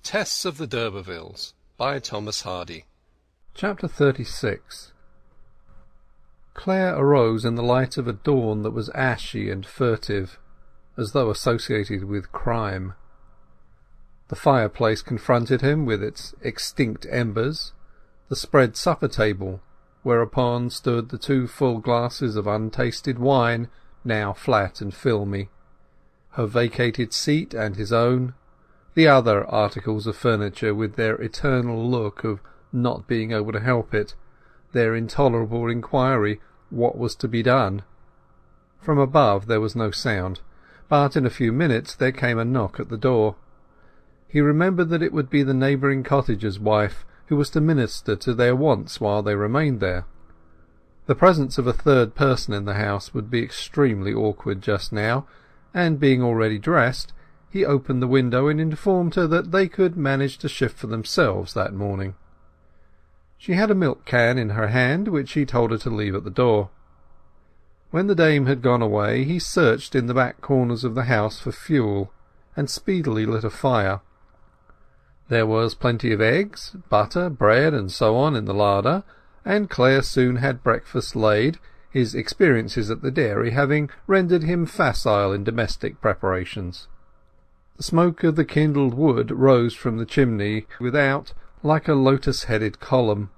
Tess of the d'Urbervilles by Thomas Hardy. Chapter 36. Clare arose in the light of a dawn that was ashy and furtive, as though associated with crime. The fireplace confronted him with its extinct embers, the spread supper table, whereupon stood the 2 full glasses of untasted wine, now flat and filmy, her vacated seat and his own, the other articles of furniture with their eternal look of not being able to help it, their intolerable inquiry what was to be done. From above there was no sound, but in a few minutes there came a knock at the door. He remembered that it would be the neighbouring cottager's wife, who was to minister to their wants while they remained there. The presence of a third person in the house would be extremely awkward just now, and being already dressed, he opened the window and informed her that they could manage to shift for themselves that morning. She had a milk can in her hand, which he told her to leave at the door. When the dame had gone away, he searched in the back corners of the house for fuel, and speedily lit a fire. There was plenty of eggs, butter, bread, and so on in the larder, and Clare soon had breakfast laid, his experiences at the dairy having rendered him facile in domestic preparations. The smoke of the kindled wood rose from the chimney without like a lotus-headed column.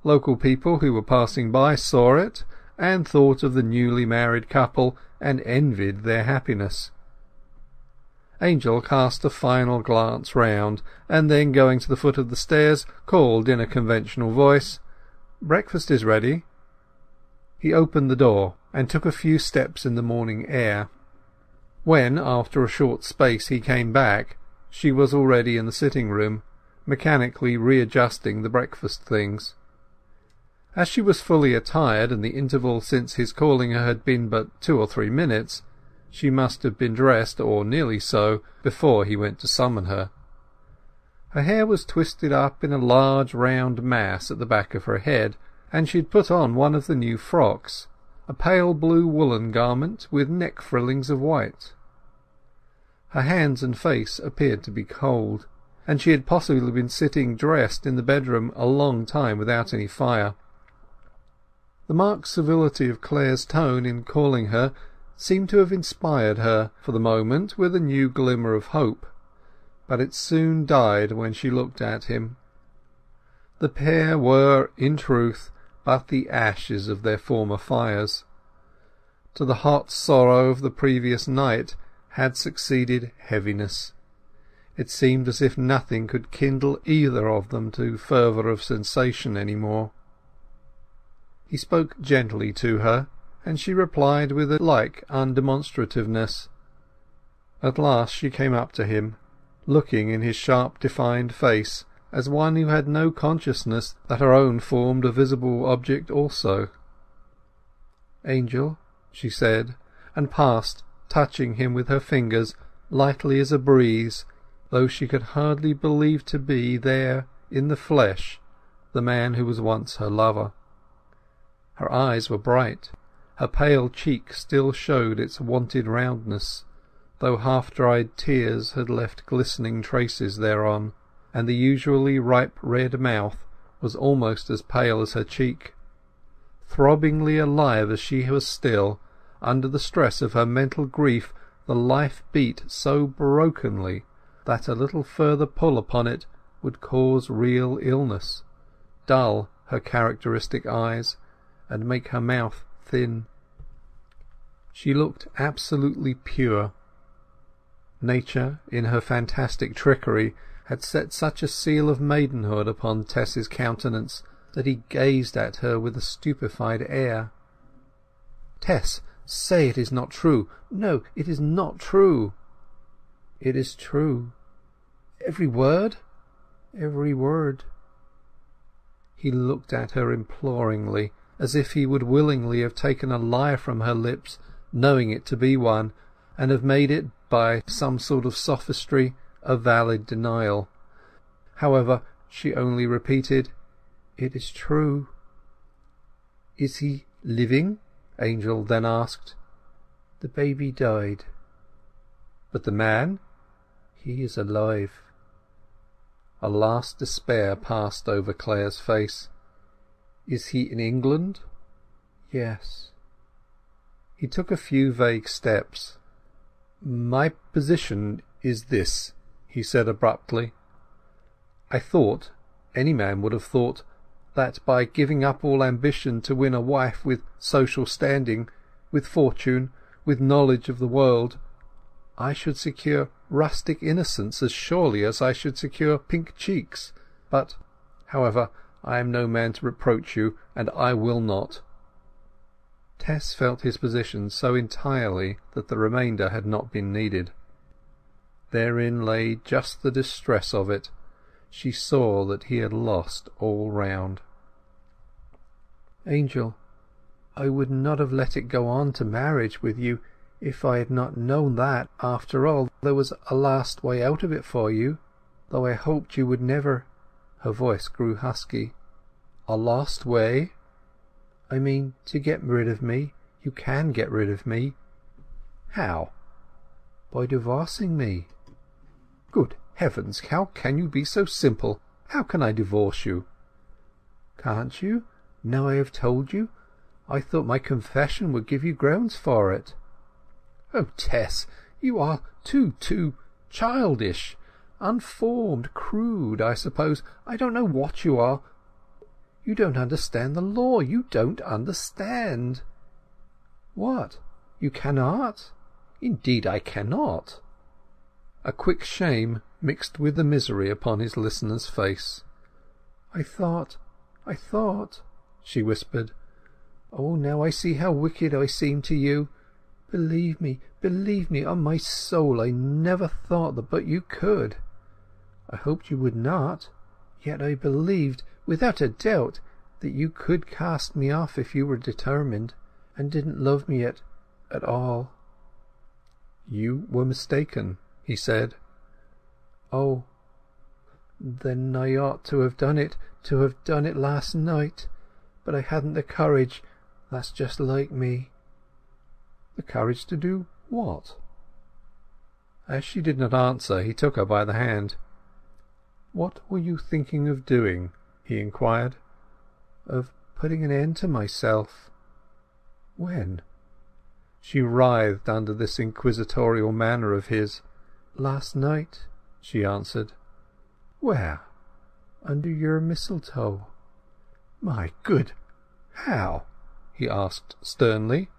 Local people who were passing by saw it, and thought of the newly married couple, and envied their happiness. Angel cast a final glance round, and then going to the foot of the stairs, called in a conventional voice, "Breakfast is ready." He opened the door, and took a few steps in the morning air. When, after a short space, he came back, she was already in the sitting-room, mechanically readjusting the breakfast things. As she was fully attired, and the interval since his calling her had been but 2 or 3 minutes, she must have been dressed, or nearly so, before he went to summon her. Her hair was twisted up in a large round mass at the back of her head, and she had put on one of the new frocks, a pale blue woollen garment with neck frillings of white. Her hands and face appeared to be cold, and she had possibly been sitting dressed in the bedroom a long time without any fire. The marked civility of Clare's tone in calling her seemed to have inspired her for the moment with a new glimmer of hope, but it soon died when she looked at him. The pair were, in truth, but the ashes of their former fires. To the hot sorrow of the previous night had succeeded heaviness. It seemed as if nothing could kindle either of them to fervour of sensation any more. He spoke gently to her, and she replied with a like undemonstrativeness. At last she came up to him, looking in his sharp defined face as one who had no consciousness that her own formed a visible object also. "Angel," she said, and passed, touching him with her fingers, lightly as a breeze, though she could hardly believe to be there in the flesh the man who was once her lover. Her eyes were bright, her pale cheek still showed its wonted roundness, though half-dried tears had left glistening traces thereon, and the usually ripe red mouth was almost as pale as her cheek. Throbbingly alive as she was still, under the stress of her mental grief the life beat so brokenly that a little further pull upon it would cause real illness, dull her characteristic eyes, and make her mouth thin. She looked absolutely pure. Nature, in her fantastic trickery, had set such a seal of maidenhood upon Tess's countenance that he gazed at her with a stupefied air. "Tess, say it is not true! No, it is not true!" "It is true." "Every word?" "Every word." He looked at her imploringly, as if he would willingly have taken a lie from her lips, knowing it to be one, and have made it, by some sort of sophistry, a valid denial. However, she only repeated, "It is true." "Is he living?" Angel then asked. "The baby died." "But the man?" "He is alive." A last despair passed over Clare's face. "Is he in England?" "Yes." He took a few vague steps. "My position is this," he said abruptly. "I thought, any man would have thought, that by giving up all ambition to win a wife with social standing, with fortune, with knowledge of the world, I should secure rustic innocence as surely as I should secure pink cheeks. But, however, I am no man to reproach you, and I will not." Tess felt his position so entirely that the remainder had not been needed. Therein lay just the distress of it. She saw that he had lost all round. "Angel, I would not have let it go on to marriage with you if I had not known that, after all, there was a last way out of it for you, though I hoped you would never—" Her voice grew husky. "A lost way?" "I mean, to get rid of me. You can get rid of me." "How?" "By divorcing me." "Good heavens, how can you be so simple? How can I divorce you?" "Can't you, now I have told you? I thought my confession would give you grounds for it." "Oh, Tess, you are too childish, unformed, crude, I suppose. I don't know what you are. You don't understand the law. You don't understand." "What? You cannot?" "Indeed I cannot." A quick shame mixed with the misery upon his listener's face. I thought, she whispered. "Oh, now I see how wicked I seem to you. Believe me, on my soul, I never thought that but you could. I hoped you would not, yet I believed, without a doubt, that you could cast me off if you were determined, and didn't love me at all." "You were mistaken," he said. "Oh, then I ought to have done it last night. But I hadn't the courage. That's just like me." "The courage to do what?" As she did not answer, he took her by the hand. "What were you thinking of doing?" he inquired. "Of putting an end to myself." "When?" She writhed under this inquisitorial manner of his. "Last night," she answered. "Where?" "Under your mistletoe." "My good! How?" he asked sternly.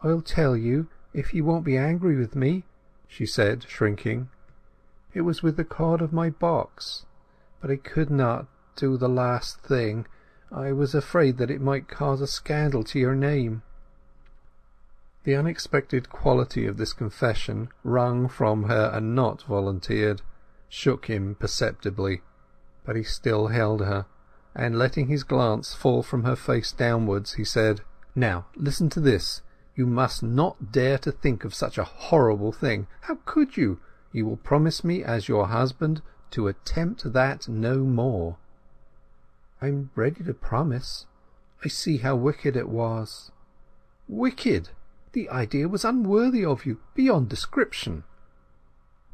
"I'll tell you, if you won't be angry with me," she said, shrinking. "It was with the cord of my box, but I could not do the last thing. I was afraid that it might cause a scandal to your name." The unexpected quality of this confession, wrung from her and not volunteered, shook him perceptibly, but he still held her, and letting his glance fall from her face downwards, he said, "Now listen to this. You must not dare to think of such a horrible thing. How could you? You will promise me as your husband to attempt that no more." "I'm ready to promise. I see how wicked it was." "Wicked? The idea was unworthy of you, beyond description."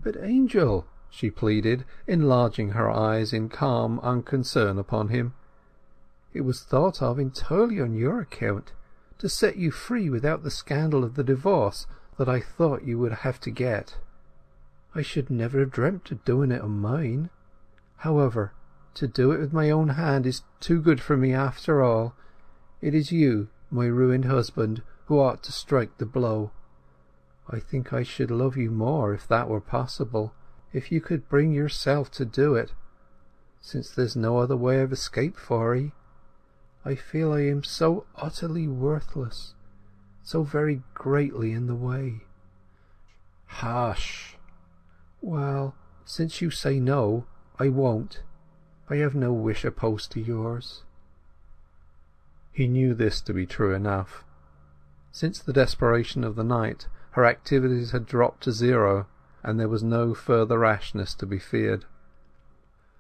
"But, Angel," she pleaded, enlarging her eyes in calm unconcern upon him, "it was thought of entirely on your account, to set you free without the scandal of the divorce that I thought you would have to get. I should never have dreamt of doing it on mine. However, to do it with my own hand is too good for me after all. It is you, my ruined husband, who ought to strike the blow. I think I should love you more if that were possible, if you could bring yourself to do it, since there's no other way of escape for 'ee. I feel I am so utterly worthless, so very greatly in the way." "Hush!" "Well, since you say no, I won't. I have no wish opposed to yours." He knew this to be true enough. Since the desperation of the night her activities had dropped to zero, and there was no further rashness to be feared.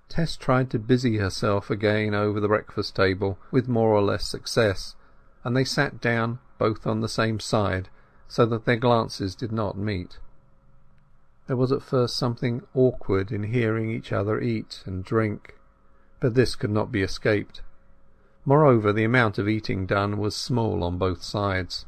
Tess tried to busy herself again over the breakfast table, with more or less success, and they sat down both on the same side, so that their glances did not meet. There was at first something awkward in hearing each other eat and drink, but this could not be escaped. Moreover, the amount of eating done was small on both sides.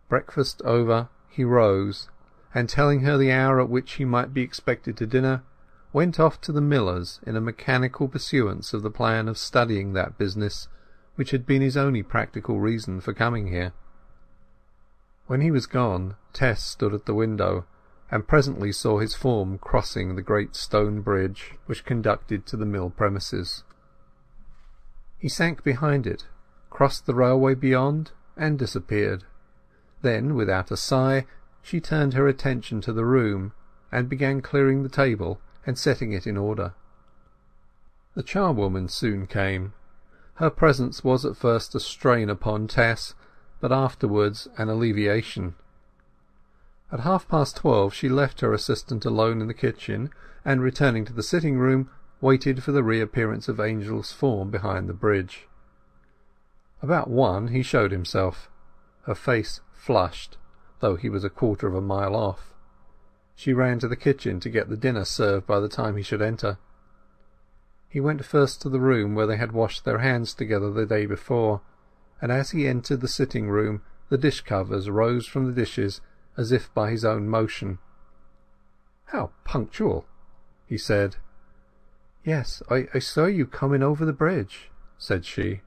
Breakfast over, he rose, and telling her the hour at which he might be expected to dinner, went off to the miller's in a mechanical pursuance of the plan of studying that business which had been his only practical reason for coming here. When he was gone, Tess stood at the window, and presently saw his form crossing the great stone bridge which conducted to the mill premises. He sank behind it, crossed the railway beyond, and disappeared. Then, without a sigh, she turned her attention to the room, and began clearing the table and setting it in order. The charwoman soon came. Her presence was at first a strain upon Tess, but afterwards an alleviation. At 12:30 she left her assistant alone in the kitchen, and returning to the sitting-room, waited for the reappearance of Angel's form behind the bridge. About 1 he showed himself. Her face flushed, though he was a quarter of a mile off. She ran to the kitchen to get the dinner served by the time he should enter. He went first to the room where they had washed their hands together the day before, and as he entered the sitting-room the dish-covers rose from the dishes as if by his own motion. "How punctual!" he said. "Yes, I saw you coming over the bridge," said she.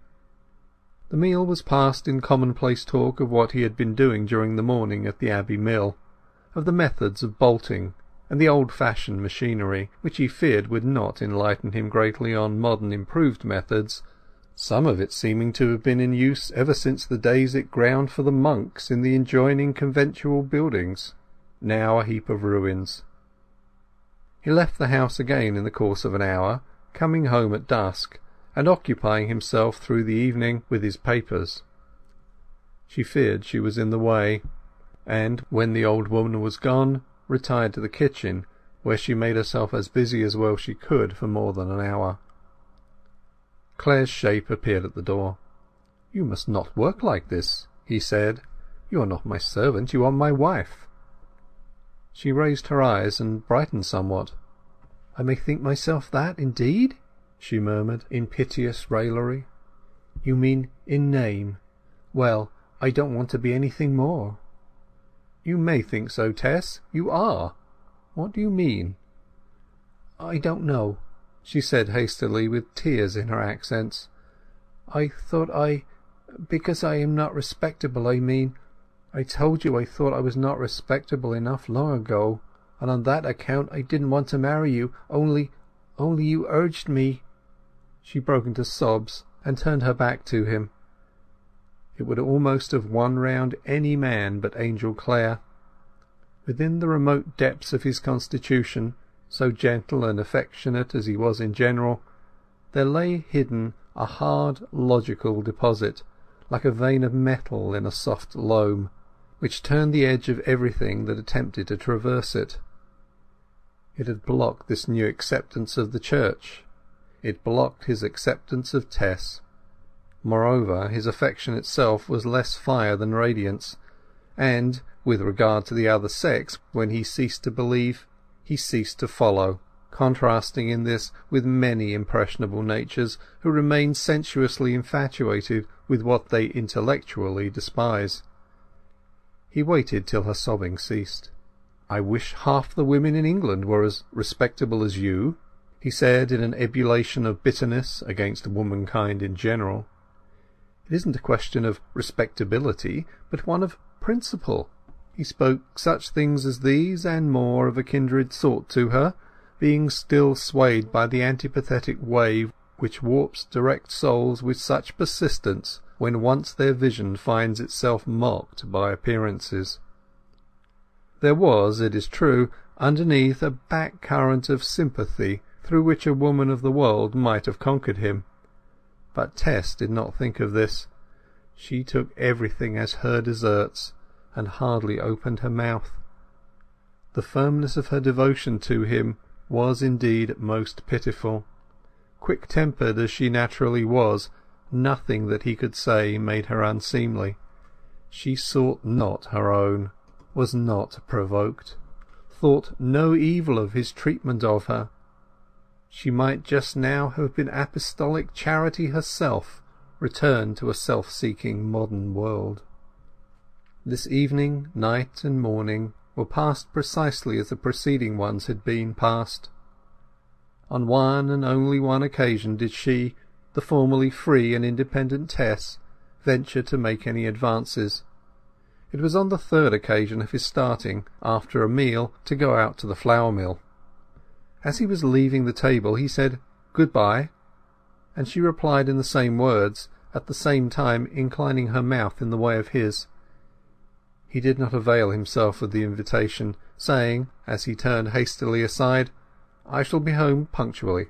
The meal was passed in commonplace talk of what he had been doing during the morning at the Abbey Mill, of the methods of bolting, and the old-fashioned machinery, which he feared would not enlighten him greatly on modern improved methods, some of it seeming to have been in use ever since the days it ground for the monks in the adjoining conventual buildings, now a heap of ruins. He left the house again in the course of an hour, coming home at dusk, and occupying himself through the evening with his papers. She feared she was in the way, and, when the old woman was gone, retired to the kitchen, where she made herself as busy as well she could for more than an hour. Clare's shape appeared at the door. "You must not work like this," he said. "You are not my servant, you are my wife." She raised her eyes and brightened somewhat. "I may think myself that, indeed?" she murmured, in piteous raillery. "You mean in name. Well, I don't want to be anything more." "You may think so, Tess. You are. What do you mean?" "I don't know," she said hastily, with tears in her accents. "I thought because I am not respectable, I mean. I told you I thought I was not respectable enough long ago, and on that account I didn't want to marry you, only you urged me." She broke into sobs, and turned her back to him. It would almost have won round any man but Angel Clare. Within the remote depths of his constitution, so gentle and affectionate as he was in general, there lay hidden a hard logical deposit, like a vein of metal in a soft loam, which turned the edge of everything that attempted to traverse it. It had blocked this new acceptance of the Church. It blocked his acceptance of Tess. Moreover, his affection itself was less fire than radiance, and, with regard to the other sex, when he ceased to believe, he ceased to follow, contrasting in this with many impressionable natures who remain sensuously infatuated with what they intellectually despise. He waited till her sobbing ceased. "I wish half the women in England were as respectable as you," he said in an ebullition of bitterness against womankind in general. "It isn't a question of respectability, but one of principle." He spoke such things as these, and more of a kindred sort to her, being still swayed by the antipathetic wave which warps direct souls with such persistence when once their vision finds itself mocked by appearances. There was, it is true, underneath a back current of sympathy through which a woman of the world might have conquered him. But Tess did not think of this. She took everything as her deserts, and hardly opened her mouth. The firmness of her devotion to him was indeed most pitiful. Quick-tempered as she naturally was, nothing that he could say made her unseemly. She sought not her own, was not provoked, thought no evil of his treatment of her. She might just now have been apostolic charity herself, returned to a self-seeking modern world. This evening, night, and morning were passed precisely as the preceding ones had been passed. On one and only one occasion did she, the formerly free and independent Tess, venture to make any advances. It was on the third occasion of his starting, after a meal, to go out to the flour mill. As he was leaving the table he said "Good-bye," and she replied in the same words, at the same time inclining her mouth in the way of his. He did not avail himself of the invitation, saying, as he turned hastily aside, "I shall be home punctually."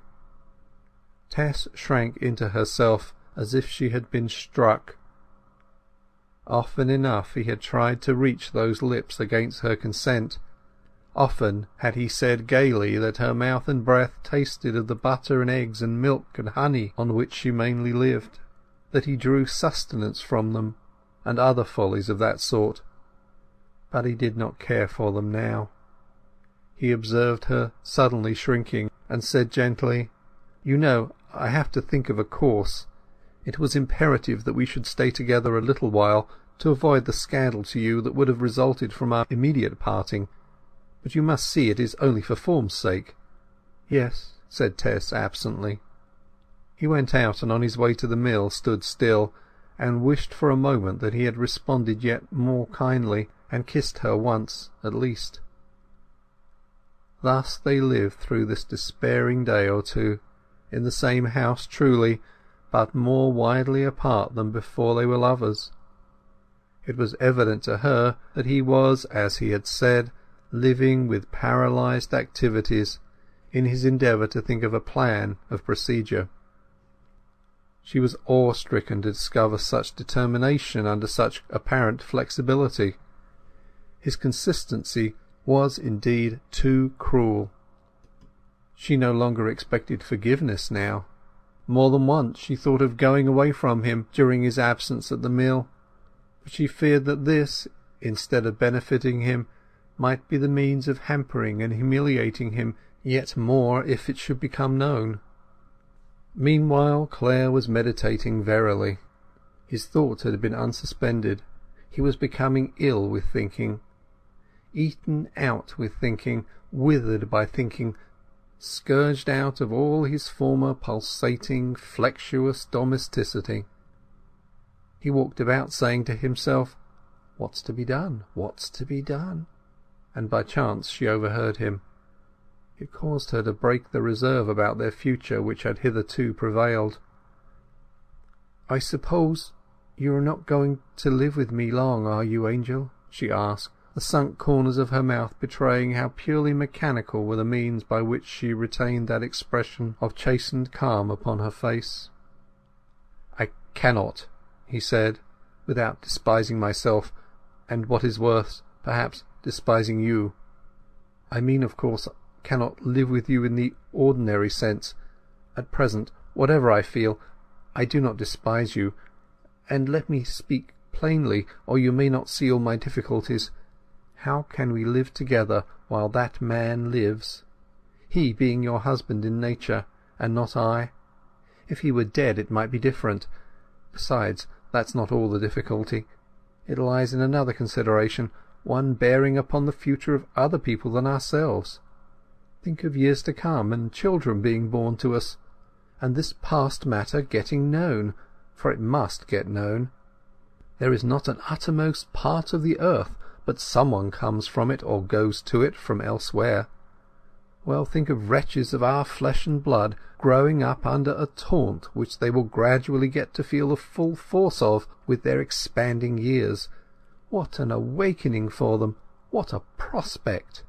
Tess shrank into herself as if she had been struck. Often enough he had tried to reach those lips against her consent. Often had he said gaily that her mouth and breath tasted of the butter and eggs and milk and honey on which she mainly lived, that he drew sustenance from them, and other follies of that sort. But he did not care for them now. He observed her suddenly shrinking, and said gently, "You know, I have to think of a course. It was imperative that we should stay together a little while, to avoid the scandal to you that would have resulted from our immediate parting. But you must see it is only for form's sake." "Yes," said Tess absently. He went out, and on his way to the mill stood still, and wished for a moment that he had responded yet more kindly, and kissed her once at least. Thus they lived through this despairing day or two, in the same house truly, but more widely apart than before they were lovers. It was evident to her that he was, as he had said, living with paralysed activities, in his endeavour to think of a plan of procedure. She was awe-stricken to discover such determination under such apparent flexibility. His consistency was indeed too cruel. She no longer expected forgiveness now. More than once she thought of going away from him during his absence at the mill, but she feared that this, instead of benefiting him, might be the means of hampering and humiliating him yet more if it should become known. Meanwhile Clare was meditating verily. His thought had been unsuspended. He was becoming ill with thinking, eaten out with thinking, withered by thinking, scourged out of all his former pulsating, flexuous domesticity. He walked about saying to himself, "What's to be done? What's to be done?" And by chance she overheard him. It caused her to break the reserve about their future which had hitherto prevailed. "I suppose you are not going to live with me long, are you, Angel?" she asked, the sunk corners of her mouth betraying how purely mechanical were the means by which she retained that expression of chastened calm upon her face. "I cannot," he said, "without despising myself, and what is worse, perhaps, despising you. I mean, of course, cannot live with you in the ordinary sense. At present, whatever I feel, I do not despise you. And let me speak plainly, or you may not see all my difficulties. How can we live together while that man lives? He being your husband in nature, and not I. If he were dead it might be different. Besides, that's not all the difficulty. It lies in another consideration, one bearing upon the future of other people than ourselves. Think of years to come, and children being born to us, and this past matter getting known, for it must get known. There is not an uttermost part of the earth but someone comes from it or goes to it from elsewhere. Well, think of wretches of our flesh and blood growing up under a taunt which they will gradually get to feel the full force of with their expanding years. What an awakening for them! What a prospect!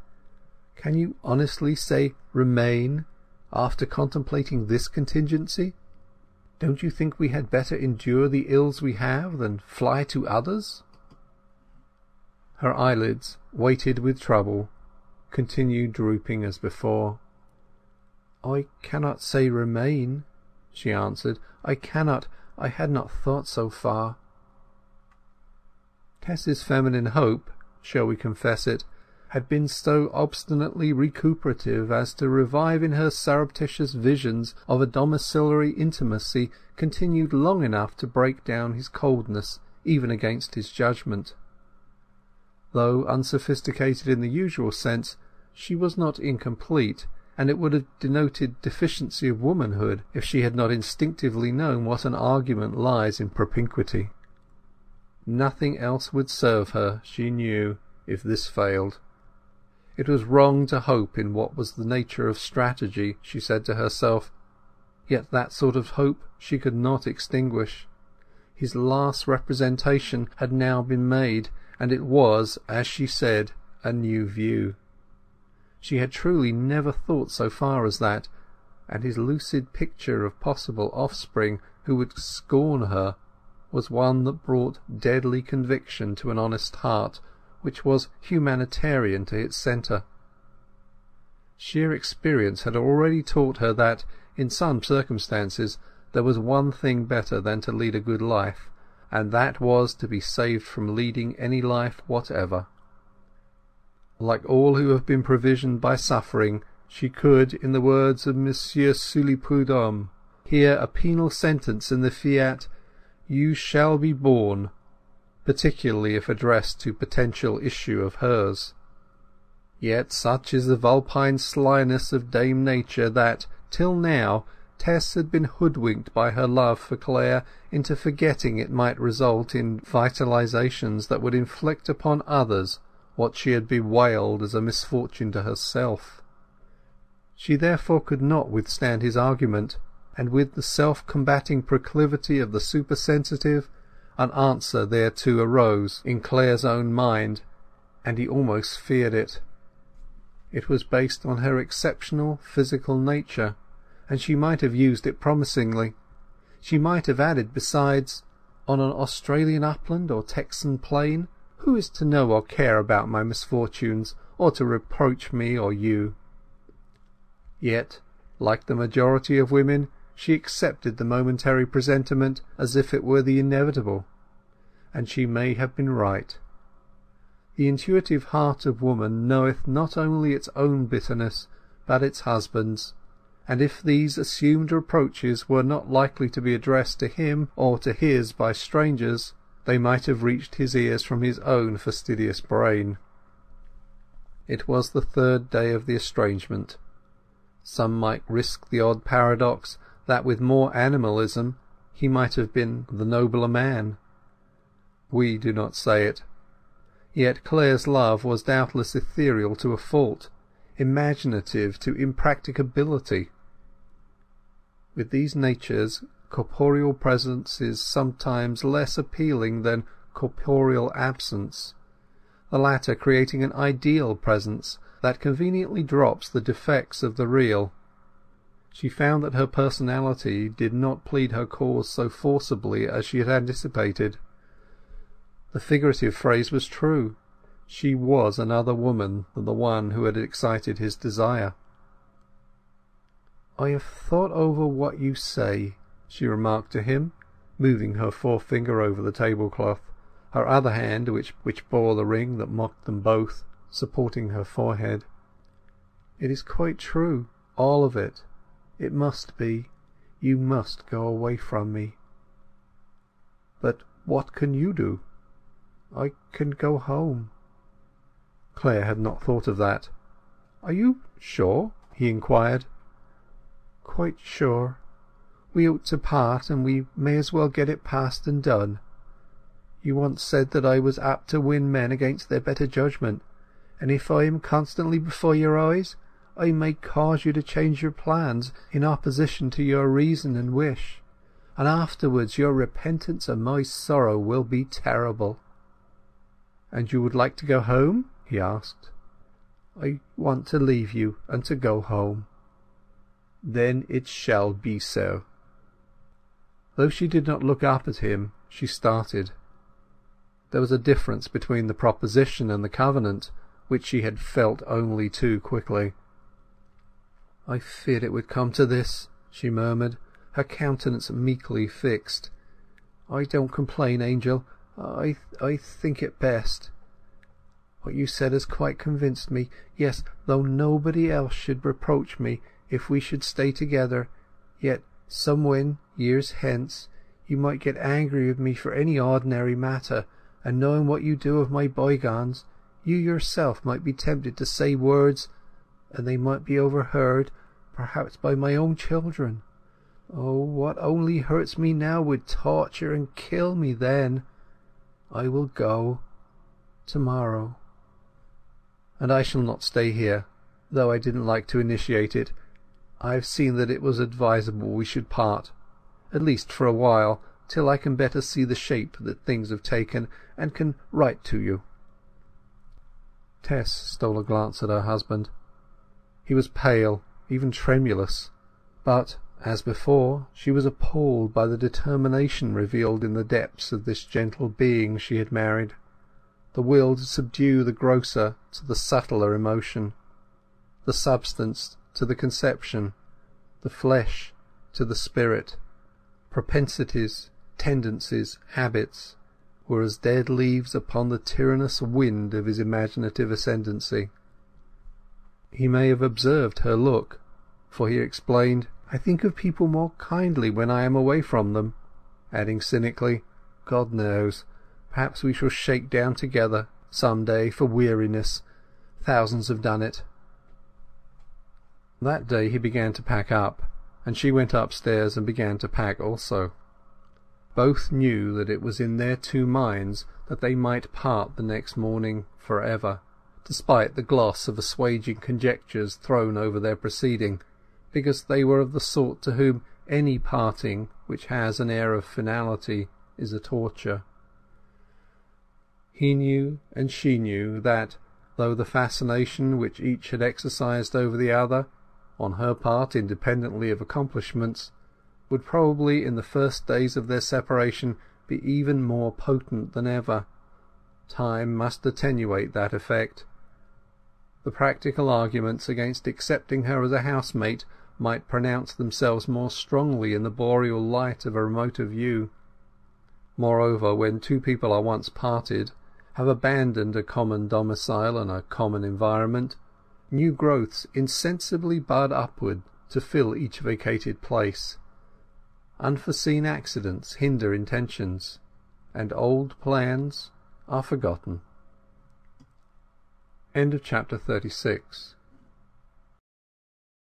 Can you honestly say remain after contemplating this contingency? Don't you think we had better endure the ills we have than fly to others?" Her eyelids, weighted with trouble, continued drooping as before. "I cannot say remain," she answered. "I cannot. I had not thought so far." Tess's feminine hope, shall we confess it, had been so obstinately recuperative as to revive in her surreptitious visions of a domiciliary intimacy continued long enough to break down his coldness even against his judgment. Though unsophisticated in the usual sense, she was not incomplete, and it would have denoted deficiency of womanhood if she had not instinctively known what an argument lies in propinquity. Nothing else would serve her, she knew, if this failed. It was wrong to hope in what was the nature of strategy, she said to herself, yet that sort of hope she could not extinguish. His last representation had now been made, and it was, as she said, a new view. She had truly never thought so far as that, and his lucid picture of possible offspring who would scorn her was one that brought deadly conviction to an honest heart which was humanitarian to its centre. Sheer experience had already taught her that, in some circumstances, there was one thing better than to lead a good life, and that was to be saved from leading any life whatever. Like all who have been provisioned by suffering, she could, in the words of Monsieur Sully Prudhomme, hear a penal sentence in the fiat, "You shall be born," particularly if addressed to potential issue of hers. Yet such is the vulpine slyness of Dame Nature that, till now, Tess had been hoodwinked by her love for Clare into forgetting it might result in vitalizations that would inflict upon others what she had bewailed as a misfortune to herself. She therefore could not withstand his argument, and with the self-combating proclivity of the supersensitive, an answer thereto arose in Clare's own mind, and he almost feared it. It was based on her exceptional physical nature, and she might have used it promisingly. She might have added besides, "On an Australian upland or Texan plain, who is to know or care about my misfortunes, or to reproach me or you?" Yet, like the majority of women, she accepted the momentary presentiment as if it were the inevitable, and she may have been right. The intuitive heart of woman knoweth not only its own bitterness, but its husband's, and if these assumed reproaches were not likely to be addressed to him or to his by strangers, they might have reached his ears from his own fastidious brain. It was the third day of the estrangement. Some might risk the odd paradox that with more animalism he might have been the nobler man. We do not say it. Yet Clare's love was doubtless ethereal to a fault, imaginative to impracticability. With these natures, corporeal presence is sometimes less appealing than corporeal absence, the latter creating an ideal presence that conveniently drops the defects of the real. She found that her personality did not plead her cause so forcibly as she had anticipated. The figurative phrase was true. She was another woman than the one who had excited his desire. "I have thought over what you say," she remarked to him, moving her forefinger over the tablecloth, her other hand, which bore the ring that mocked them both, supporting her forehead. "It is quite true, all of it. It must be. You must go away from me." "But what can you do?" "I can go home." Clare had not thought of that. "Are you sure?" he inquired. "Quite sure. We ought to part, and we may as well get it past and done. You once said that I was apt to win men against their better judgment, and if I am constantly before your eyes, I may cause you to change your plans in opposition to your reason and wish, and afterwards your repentance and my sorrow will be terrible." "And you would like to go home?" he asked. "I want to leave you and to go home." "Then it shall be so." Though she did not look up at him, she started. There was a difference between the proposition and the covenant, which she had felt only too quickly. "I feared it would come to this," she murmured, her countenance meekly fixed. "I don't complain, Angel. I think it best." What you said has quite convinced me. Yes, though nobody else should reproach me if we should stay together, yet somewhen, years hence, you might get angry with me for any ordinary matter, and knowing what you do of my bygones, you yourself might be tempted to say words, and they might be overheard, perhaps by my own children. Oh, what only hurts me now would torture and kill me then. I will go tomorrow. And I shall not stay here, though I didn't like to initiate it. I have seen that it was advisable we should part, at least for a while, till I can better see the shape that things have taken, and can write to you. Tess stole a glance at her husband. He was pale, even tremulous, but, as before, she was appalled by the determination revealed in the depths of this gentle being she had married, the will to subdue the grosser to the subtler emotion, the substance to the conception, the flesh to the spirit. Propensities, tendencies, habits were as dead leaves upon the tyrannous wind of his imaginative ascendancy. He may have observed her look, for he explained, "I think of people more kindly when I am away from them," adding cynically, "God knows, perhaps we shall shake down together some day for weariness. Thousands have done it." That day he began to pack up, and she went upstairs and began to pack also. Both knew that it was in their two minds that they might part the next morning for ever, despite the gloss of assuaging conjectures thrown over their proceeding, because they were of the sort to whom any parting which has an air of finality is a torture. He knew and she knew that, though the fascination which each had exercised over the other, on her part independently of accomplishments, would probably in the first days of their separation be even more potent than ever, time must attenuate that effect. The practical arguments against accepting her as a housemate might pronounce themselves more strongly in the boreal light of a remoter view. Moreover, when two people are once parted, have abandoned a common domicile and a common environment, new growths insensibly bud upward to fill each vacated place. Unforeseen accidents hinder intentions, and old plans are forgotten. End of chapter 36.